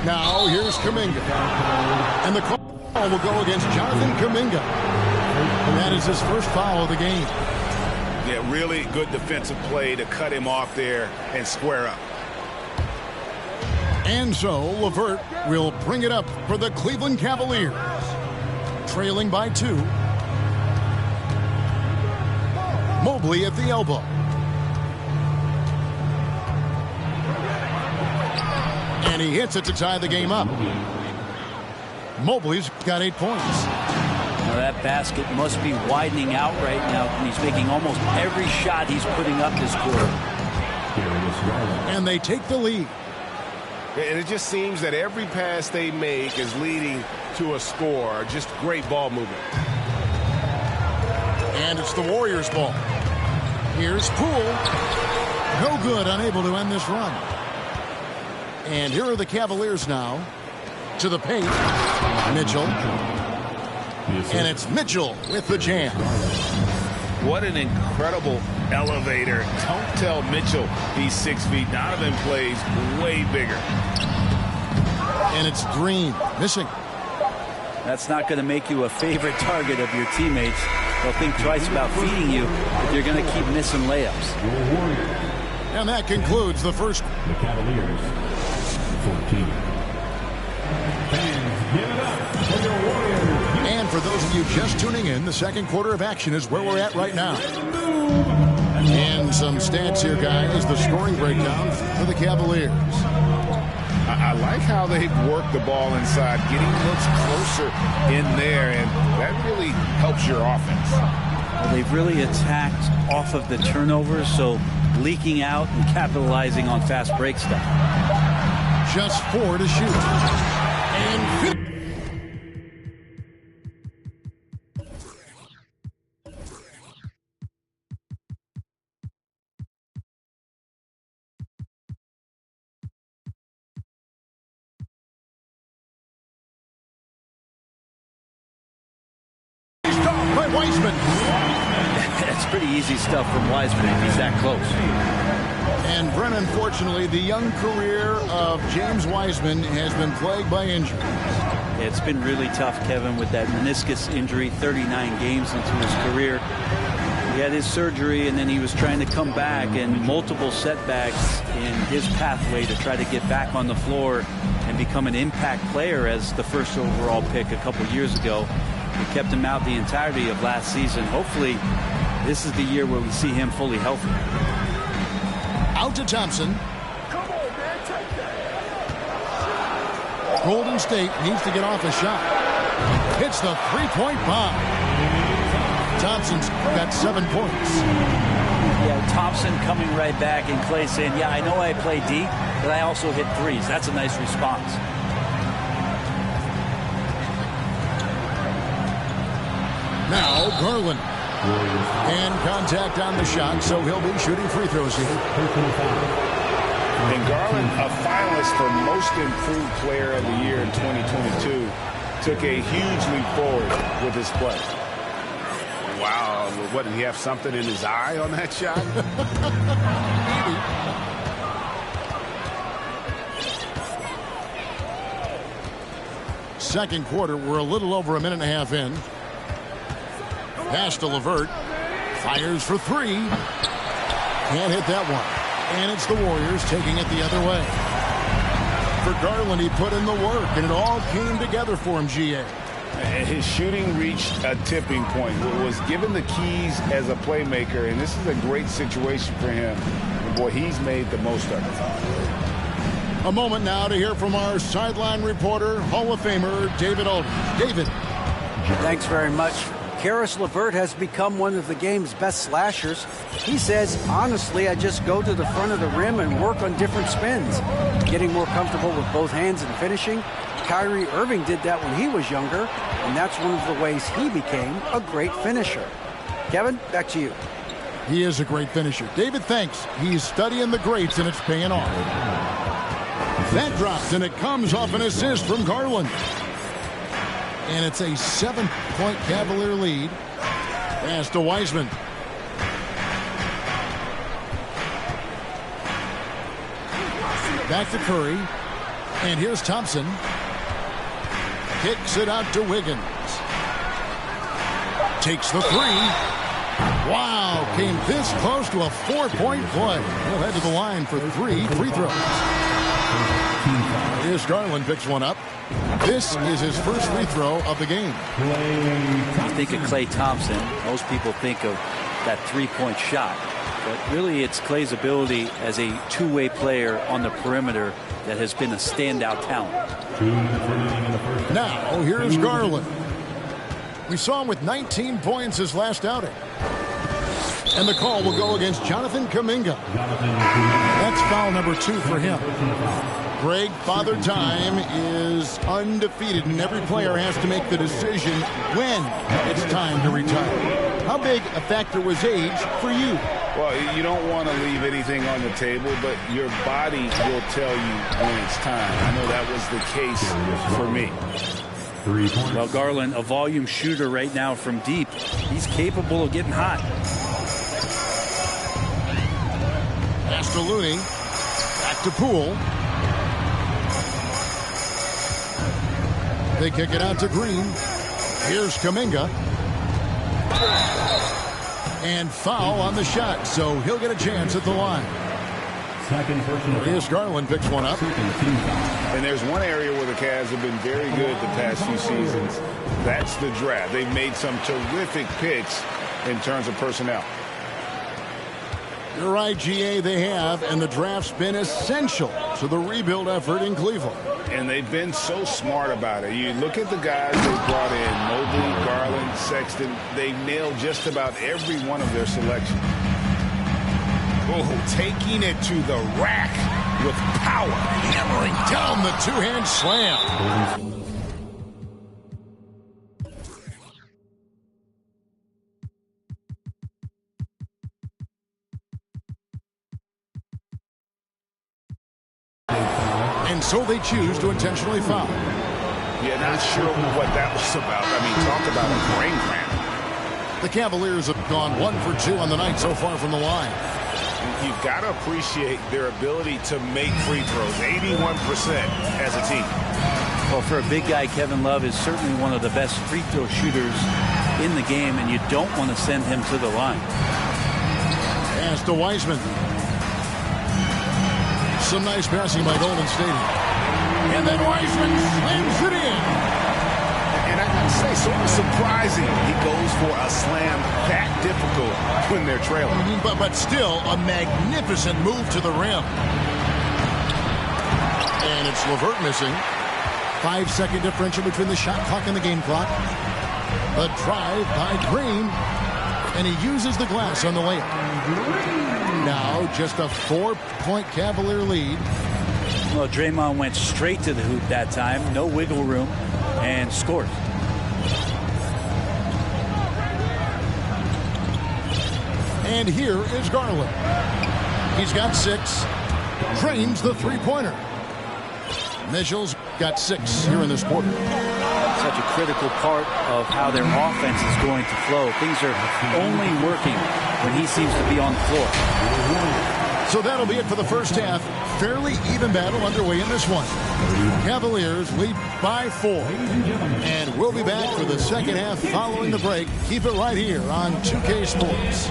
Now here's Kuminga. And the call will go against Jonathan Kuminga. That is his first foul of the game. Yeah, really good defensive play to cut him off there and square up. And so LeVert will bring it up for the Cleveland Cavaliers. Trailing by 2. Mobley at the elbow. And he hits it to tie the game up. Mobley's got 8 points. Now that basket must be widening out right now. He's making almost every shot he's putting up this quarter. And they take the lead. And it just seems that every pass they make is leading to a score. Just great ball movement. And it's the Warriors' ball. Here's Poole. No good, unable to end this run. And here are the Cavaliers now. To the paint. Mitchell. And it's Mitchell with the jam. What an incredible elevator. Don't tell Mitchell he's 6 feet. Donovan plays way bigger. And it's Green missing. That's not going to make you a favorite target of your teammates. They'll think twice about feeding you if you're going to keep missing layups. And that concludes the first. The Cavaliers, 14. Fans, give it up for the Warriors. And for those of you just tuning in, the second quarter of action is where we're at right now. And some stats here, guys. The scoring breakdown for the Cavaliers. I like how they've worked the ball inside, getting looks closer in there, and that really helps your offense. Well, they've really attacked off of the turnovers, so leaking out and capitalizing on fast break stuff. Just 4 to shoot. And by Wiseman. That's pretty easy stuff from Wiseman if he's that close. And Brent, unfortunately, the young career of James Wiseman has been plagued by injury. It's been really tough, Kevin, with that meniscus injury, 39 games into his career. He had his surgery, and then he was trying to come back, and multiple setbacks in his pathway to try to get back on the floor and become an impact player as the first overall pick a couple years ago. We kept him out the entirety of last season. Hopefully, this is the year where we see him fully healthy. Out to Thompson. Golden State needs to get off a shot. Hits the three-point bomb. Thompson's got 7 points. Yeah, Thompson coming right back, and Clay saying, yeah, I know I play deep, but I also hit threes. That's a nice response. Now Garland. And contact on the shot, so he'll be shooting free throws here. And Garland, a finalist for Most Improved Player of the Year in 2022, took a huge leap forward with his play. Wow, what, did he have something in his eye on that shot? Second quarter, we're a little over a minute and a half in. Pass to LeVert. Fires for 3. Can't hit that one. And it's the Warriors taking it the other way. For Garland, he put in the work, and it all came together for him, GA. His shooting reached a tipping point. Was given the keys as a playmaker, and this is a great situation for him. boy, he's made the most of it. A moment now to hear from our sideline reporter, Hall of Famer David Aldridge. David. Thanks very much. Karis LeVert has become one of the game's best slashers. He says, honestly, I just go to the front of the rim and work on different spins, getting more comfortable with both hands and finishing. Kyrie Irving did that when he was younger, and that's one of the ways he became a great finisher. Kevin, back to you. He is a great finisher. David, thanks. He's studying the greats, and it's paying off. That drops, and it comes off an assist from Garland. And it's a 7-point Cavalier lead. Pass to Wiseman. Back to Curry. And here's Thompson. Kicks it out to Wiggins. Takes the three. Wow, came this close to a 4-point play. He'll head to the line for 3 free throws. Here's Garland, picks one up. This is his first free throw of the game. You think of Klay Thompson, most people think of that three-point shot. But really, it's Klay's ability as a two-way player on the perimeter that has been a standout talent. Now, here's Garland. We saw him with 19 points his last outing. And the call will go against Jonathan Kuminga. That's foul number 2 for him. Greg, Father Time is undefeated, and every player has to make the decision when it's time to retire. How big a factor was age for you? Well, you don't want to leave anything on the table, but your body will tell you when it's time. I know that was the case for me. Well, Garland, a volume shooter right now from deep. He's capable of getting hot. Pass to Looney. Back to Poole. They kick it out to Green. Here's Kuminga. And foul on the shot, so he'll get a chance at the line. Here's Garland, picks one up. And there's one area where the Cavs have been very good the past few seasons. That's the draft. They've made some terrific picks in terms of personnel. You're right, GA, they have, and the draft's been essential to the rebuild effort in Cleveland. And they've been so smart about it. You look at the guys they brought in, Mobley, Garland, Sexton. They've nailed just about every one of their selections. Oh, taking it to the rack with power. Hammering down the two-hand slam. And so they choose to intentionally foul. Yeah, not sure what that was about. I mean, talk about a brain cramp. The Cavaliers have gone 1 for 2 on the night so far from the line. You've got to appreciate their ability to make free throws, 81% as a team. Well, for a big guy, Kevin Love is certainly one of the best free throw shooters in the game, and you don't want to send him to the line. Pass to Wiseman. Some nice passing by Golden State. And then Wiseman slams it in. And I gotta say, sort of surprising he goes for a slam that difficult when they're trailing. But still, a magnificent move to the rim. And it's LeVert missing. 5-second differential between the shot clock and the game clock. The drive by Green. And he uses the glass on the layup. Now just a 4-point Cavalier lead. Well, Draymond went straight to the hoop that time. No wiggle room. And scores. And here is Garland. He's got 6. Drains the three-pointer. Mitchell's got 6 here in this quarter. Such a critical part of how their offense is going to flow. Things are only working when he seems to be on the floor. So that'll be it for the first half. Fairly even battle underway in this one. Cavaliers lead by 4. And we'll be back for the second half following the break. Keep it right here on 2K Sports.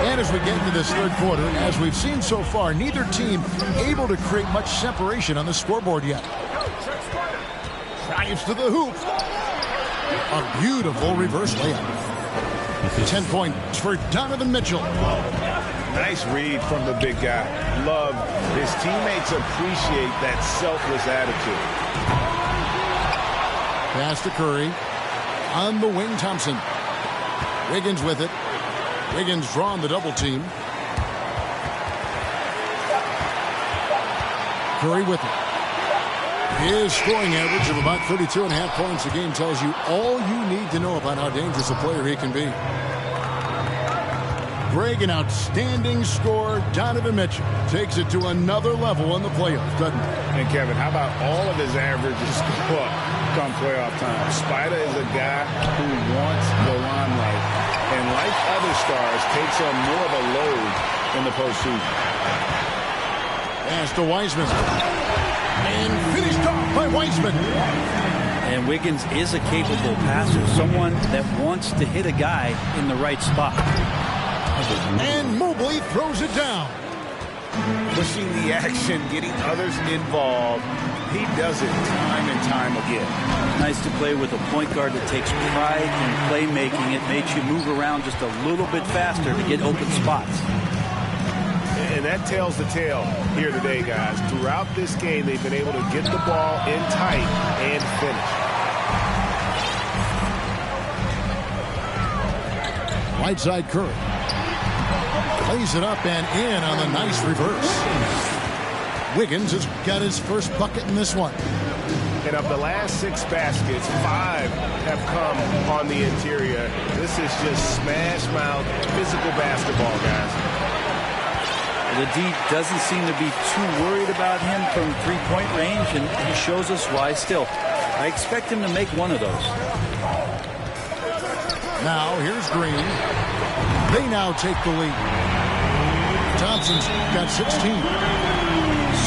And as we get into this third quarter, as we've seen so far, neither team able to create much separation on the scoreboard yet. Drives to the hoop. A beautiful reverse layup. 10 points for Donovan Mitchell. Nice read from the big guy. Love his teammates appreciate that selfless attitude. Pass to Curry. On the wing, Thompson. Wiggins with it. Wiggins drawing the double team. Curry with it. His scoring average of about 32.5 points a game tells you all you need to know about how dangerous a player he can be. Greg, an outstanding scorer. Donovan Mitchell takes it to another level in the playoffs, doesn't he? And Kevin, how about all of his averages go up come playoff time? Spider is a guy who wants the limelight, and like other stars, takes on more of a load in the postseason. Pass to Wiseman. And finished off by Wiseman. And Wiggins is a capable passer, someone that wants to hit a guy in the right spot. And Mobley throws it down. Pushing the action, getting others involved. He does it time and time again. Nice to play with a point guard that takes pride in playmaking. It makes you move around just a little bit faster to get open spots. And that tells the tale here today, guys. Throughout this game, they've been able to get the ball in tight and finish. Right side Curry. Plays it up and in on the nice reverse. Wiggins has got his first bucket in this one. And of the last 6 baskets, 5 have come on the interior. This is just smash mouth physical basketball, guys. The D doesn't seem to be too worried about him from three-point range, and he shows us why still. I expect him to make one of those. Now here's Green. They now take the lead. Thompson's got 16.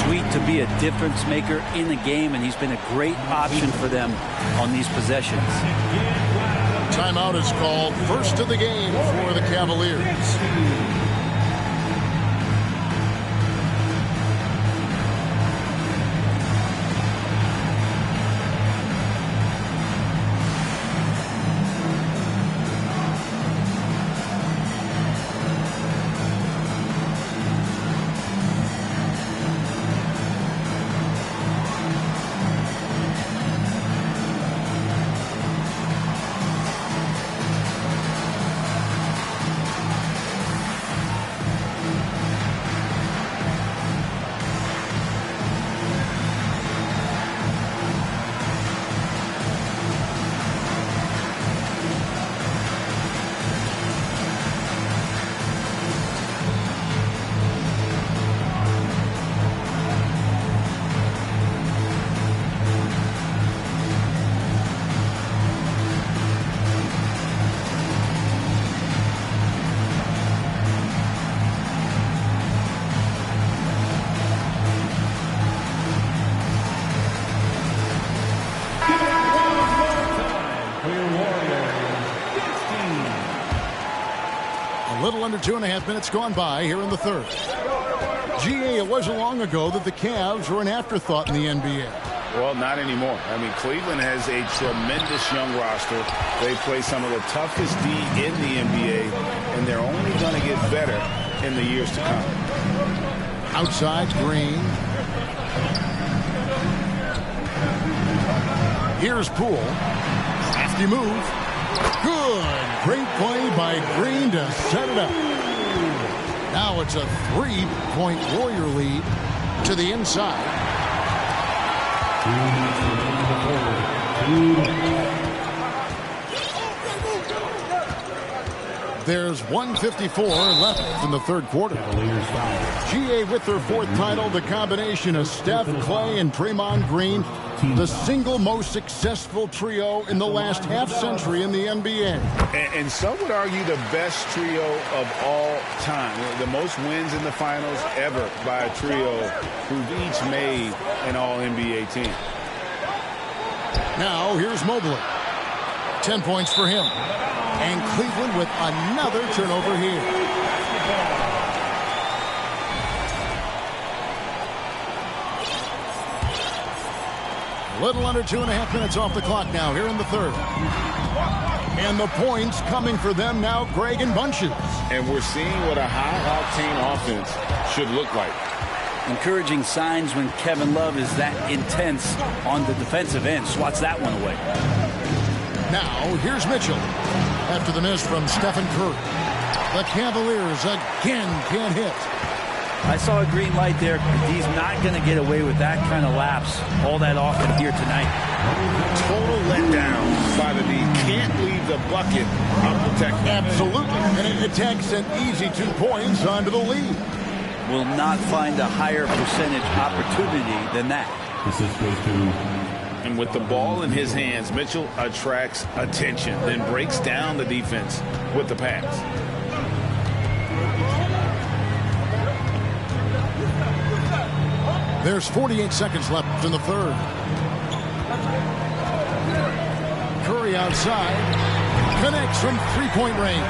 Sweet to be a difference maker in the game, and he's been a great option for them on these possessions. Timeout is called. First of the game for the Cavaliers. A little under 2.5 minutes gone by here in the third. GA, it wasn't long ago that the Cavs were an afterthought in the NBA. Well, not anymore. I mean, Cleveland has a tremendous young roster. They play some of the toughest D in the NBA, and they're only going to get better in the years to come. Outside, Green. Here's Poole. Crafty move. Good. Great play by Green to set it up. Now it's a 3-point Warrior lead to the inside. There's 1:54 left in the third quarter. GA with their fourth title, the combination of Steph, Clay, and Draymond Green, the single most successful trio in the last half-century in the NBA. And some would argue the best trio of all time. The most wins in the finals ever by a trio who've each made an All-NBA team. Now here's Mobley. 10 points for him. And Cleveland with another turnover here. A little under 2.5 minutes off the clock now here in the third. And the points coming for them now, Greg, in bunches. And we're seeing what a high-octane offense should look like. Encouraging signs when Kevin Love is that intense on the defensive end. Swats that one away. Now, here's Mitchell. After the miss from Stephen Curry. The Cavaliers again can't hit. I saw a green light there. He's not going to get away with that kind of lapse all that often here tonight. Total letdown by the D. Can't leave the bucket unprotected. Absolutely. And it takes an easy 2 points onto the lead. Will not find a higher percentage opportunity than that. Assist goes to. And with the ball in his hands, Mitchell attracts attention, then breaks down the defense with the pass. There's 48 seconds left in the third. Curry outside. Connects from three-point range.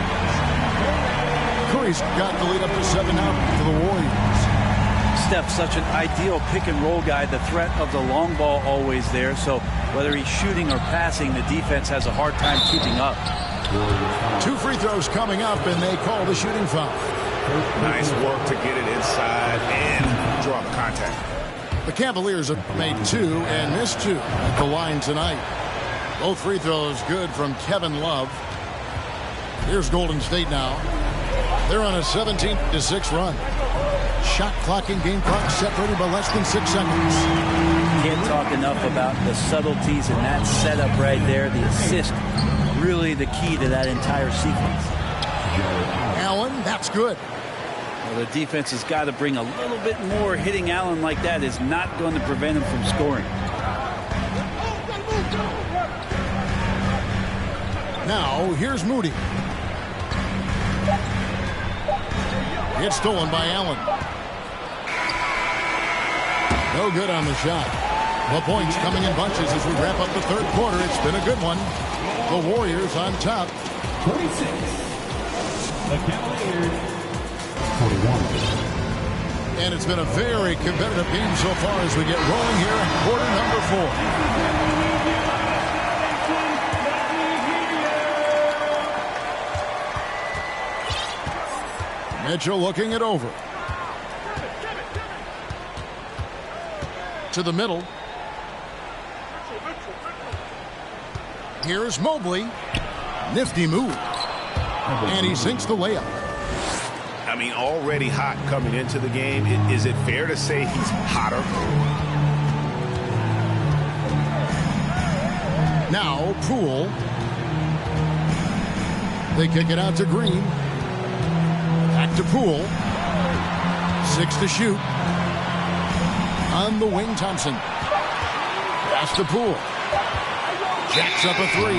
Curry's got the lead up to 7 now for the Warriors. Steph, such an ideal pick-and-roll guy. The threat of the long ball always there. So whether he's shooting or passing, the defense has a hard time keeping up. 2 free throws coming up, and they call the shooting foul. Nice work to get it inside and draw the contact. The Cavaliers have made 2 and missed 2 at the line tonight. Both free throws good from Kevin Love. Here's Golden State now. They're on a 17-6 run. Shot clock and game clock separated by less than 6 seconds. Can't talk enough about the subtleties in that setup right there. The assist, really the key to that entire sequence. Allen, that's good. Well, the defense has got to bring a little bit more. Hitting Allen like that is not going to prevent him from scoring. Now, here's Moody. It's stolen by Allen. No good on the shot. The points coming in bunches as we wrap up the third quarter. It's been a good one. The Warriors on top. 26. The Cavaliers. 41. And it's been a very competitive game so far as we get rolling here in quarter number 4. Mitchell looking it over. To the middle. Here's Mobley. Nifty move. And he sinks the layup. I mean, already hot coming into the game. Is it fair to say he's hotter? Now, Poole. They kick it out to Green. Back to Poole. 6 to shoot. On the wing, Thompson. Pass to Poole. Jacks up a 3.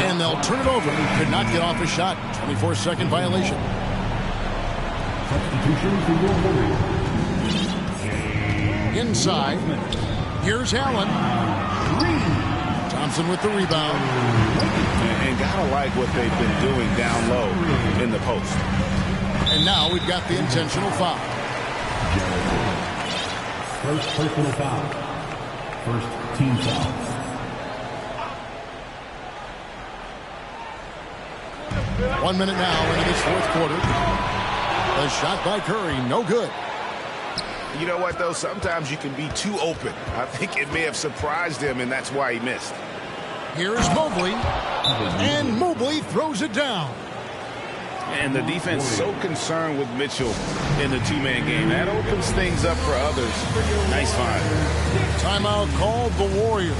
And they'll turn it over. Could not get off a shot. 24-second violation. Inside. Here's Allen. Thompson with the rebound. And gotta like what they've been doing down low in the post. And now we've got the intentional foul. First personal foul. First team foul. One minute now into this fourth quarter. A shot by Curry, no good. You know what, though? Sometimes you can be too open. I think it may have surprised him, and that's why he missed. Here's Mobley. And Mobley throws it down. And the defense so concerned with Mitchell in the two-man game. That opens things up for others. Nice find. Timeout called the Warriors.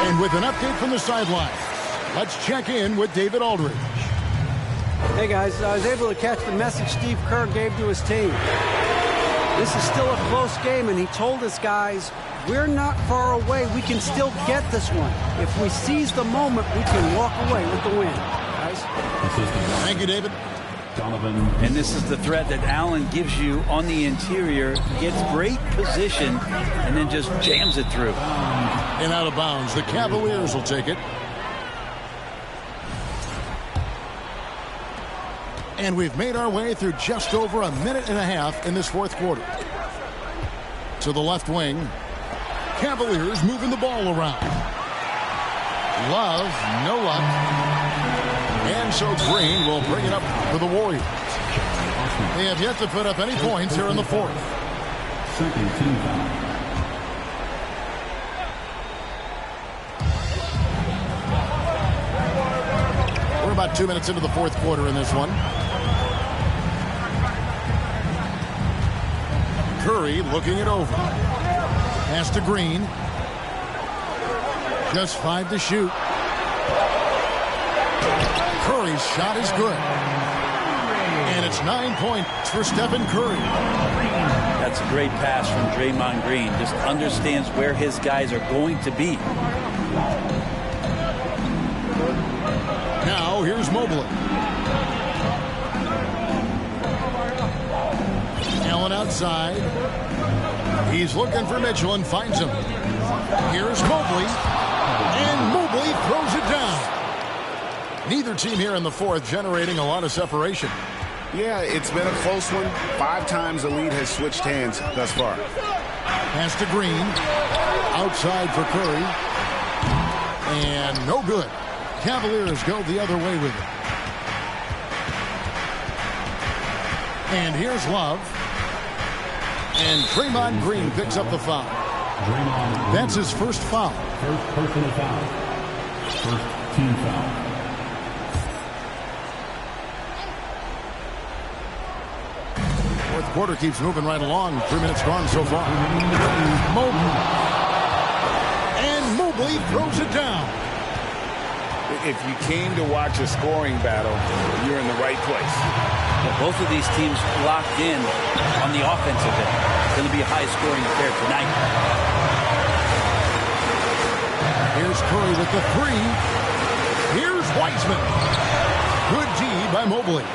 And with an update from the sideline, let's check in with David Aldridge. Hey guys, I was able to catch the message Steve Kerr gave to his team. This is still a close game, and he told us guys, we're not far away. We can still get this one. If we seize the moment, we can walk away with the win. Guys? Thank you, David. And this is the threat that Allen gives you on the interior. Gets great position and then just jams it through. And out of bounds. The Cavaliers will take it. And we've made our way through just over a minute and a half in this fourth quarter. To the left wing. Cavaliers moving the ball around. Love, no luck. And so Green will bring it up for the Warriors. They have yet to put up any points here in the fourth. Second team foul. We're about 2 minutes into the fourth quarter in this one. Curry looking it over. Pass to Green. Just 5 to shoot. Curry's shot is good. And it's 9 points for Stephen Curry. That's a great pass from Draymond Green. Just understands where his guys are going to be. Now here's Mobley. Allen outside. He's looking for Mitchell and finds him. Here's Mobley. And Mobley throws it down. Neither team here in the fourth generating a lot of separation. Yeah, it's been a close one. 5 times the lead has switched hands thus far. Pass to Green. Outside for Curry. And no good. Cavaliers go the other way with it. And here's Love. And Draymond Green picks up the foul. That's his first foul. First personal foul. First team foul. Fourth quarter keeps moving right along. 3 minutes gone so far. Mobley. And Mobley throws it down. If you came to watch a scoring battle, you're in the right place. Well, both of these teams locked in on the offensive end. It's going to be a high-scoring affair tonight. Here's Curry with the 3. Here's Wiseman. Good D by Mobley.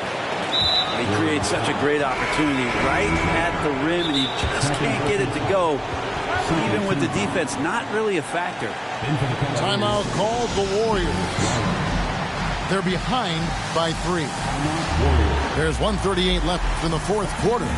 He creates such a great opportunity right at the rim, and he just can't get it to go. Even with the defense, not really a factor. Timeout called the Warriors. They're behind by 3. There's 1:38 left in the fourth quarter.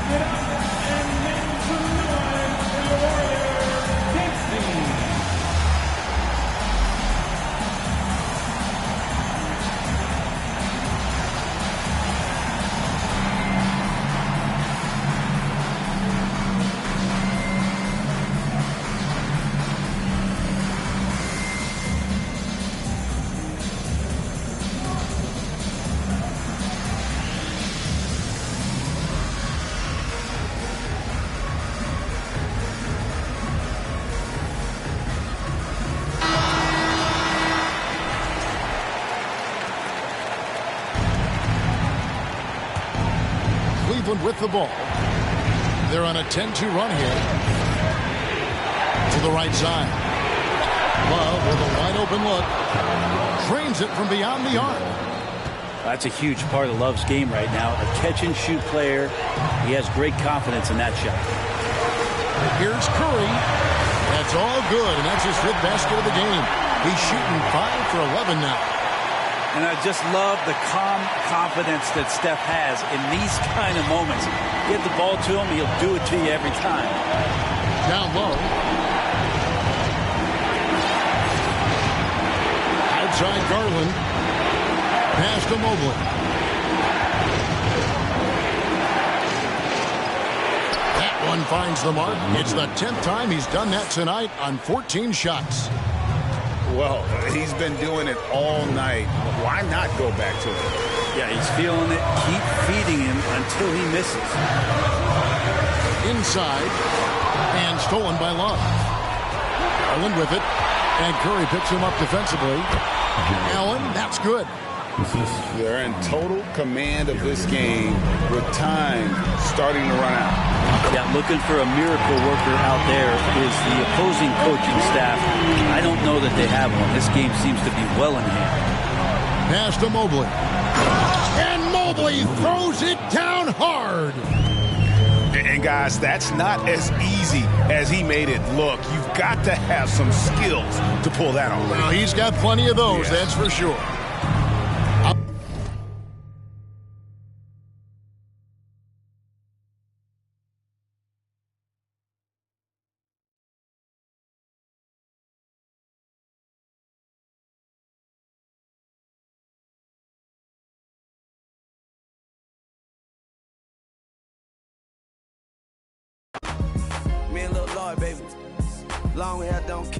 With the ball. They're on a 10-2 run here. To the right side. Love with a wide open look. Drains it from beyond the arc. That's a huge part of Love's game right now. A catch-and-shoot player. He has great confidence in that shot. Here's Curry. That's all good, and that's his 5th basket of the game. He's shooting 5 for 11 now. And I just love the calm confidence that Steph has in these kind of moments. Get the ball to him, he'll do it to you every time. Down low. Outside Garland. Pass to Mobley. That one finds the mark. It's the 10th time he's done that tonight on 14 shots. Well, he's been doing it all night. Why not go back to it? Yeah, he's feeling it. Keep feeding him until he misses. Inside. And stolen by Love. Garland with it. And Curry picks him up defensively. Allen, that's good. They're in total command of this game with time starting to run out. Yeah, looking for a miracle worker out there is the opposing coaching staff. I don't know that they have one. This game seems to be well in hand. Pass to Mobley. And Mobley throws it down hard. And guys, that's not as easy as he made it look. You've got to have some skills to pull that off. Well, he's got plenty of those, that's for sure. Me and Lil Lloyd, baby. Long hair don't